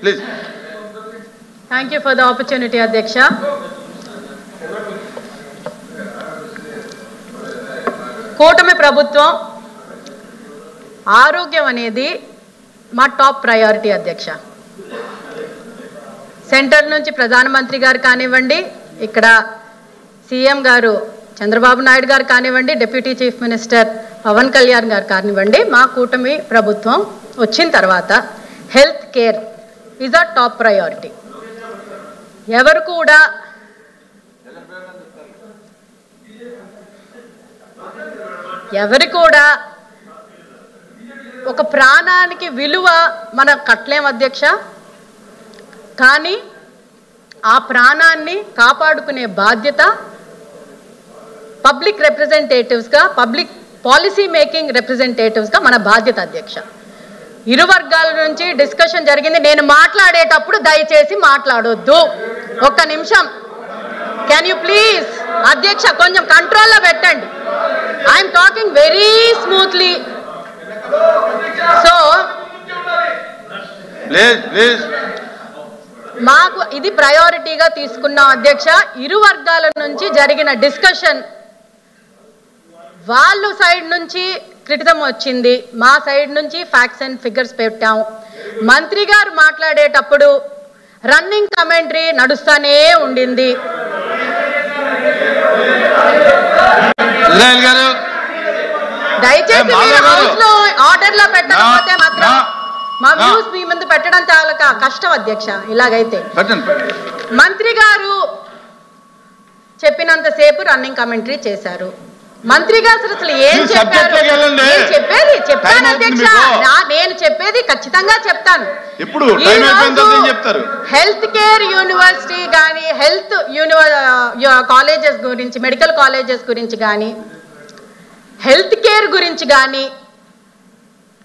Please. Thank you for the opportunity, Adhyaksha. కూటమి ప్రభుత్వం ఆరోగ్యం అనేది మా టాప్ ప్రయారిటీ అధ్యక్ష. సెంటర్ నుంచి ప్రధానమంత్రి గారు కానివ్వండి, ఇక్కడ సీఎం గారు చంద్రబాబు నాయుడు గారు కానివ్వండి, deputy chief minister Pawan Kalyan గారు కానివ్వండి, మా కూటమి ప్రభుత్వం వచ్చిన తర్వాత health care is a top priority. ఎవరు కూడా ఒక ప్రాణానికి విలువ మనం కట్టలేం అధ్యక్ష. కానీ ఆ ప్రాణాన్ని కాపాడుకునే బాధ్యత పబ్లిక్ రిప్రజెంటేటివ్స్గా, పబ్లిక్ పాలసీ మేకింగ్ రిప్రజెంటేటివ్స్గా మన బాధ్యత అధ్యక్ష. ఇరు వర్గాల నుంచి డిస్కషన్ జరిగింది. నేను మాట్లాడేటప్పుడు దయచేసి మాట్లాడొద్దు. ఒక్క నిమిషం, కెన్ యూ ప్లీజ్ అధ్యక్ష కొంచెం కంట్రోల్లో పెట్టండి. I'm talking very smoothly. So మాకు ఇది ప్రయారిటీగా తీసుకున్నాం అధ్యక్ష. ఇరు వర్గాల నుంచి జరిగిన డిస్కషన్, వాళ్ళు సైడ్ నుంచి క్రిటిసిజం వచ్చింది, మా సైడ్ నుంచి ఫ్యాక్ట్స్ అండ్ ఫిగర్స్ పెట్టాం. మంత్రి గారు మాట్లాడేటప్పుడు రన్నింగ్ కమెంటరీ నడుస్తూనే ఉండింది. దయచేసి మీరు హౌస్ లో ఆర్డర్ లో పెట్టకపోతే మాత్రం మా వ్యూస్ మీ ముందు పెట్టడం చాలా కష్టం అధ్యక్ష. ఇలాగైతే మంత్రి గారు చెప్పినంతసేపు రన్నింగ్ కమెంటరీ చేశారు. మంత్రి గారు అసలు ఏం చెప్పారు? చెప్పాను అధ్యక్ష, నేను చెప్పేది ఖచ్చితంగా చెప్తాను. హెల్త్ కేర్ యూనివర్సిటీ కానీ, హెల్త్ కాలేజెస్ గురించి, మెడికల్ కాలేజెస్ గురించి కానీ, హెల్త్ కేర్ గురించి కానీ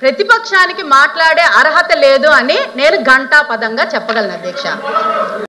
ప్రతిపక్షానికి మాట్లాడే అర్హత లేదు అని నేను ఘంటాపదంగా చెప్పగలను అధ్యక్ష.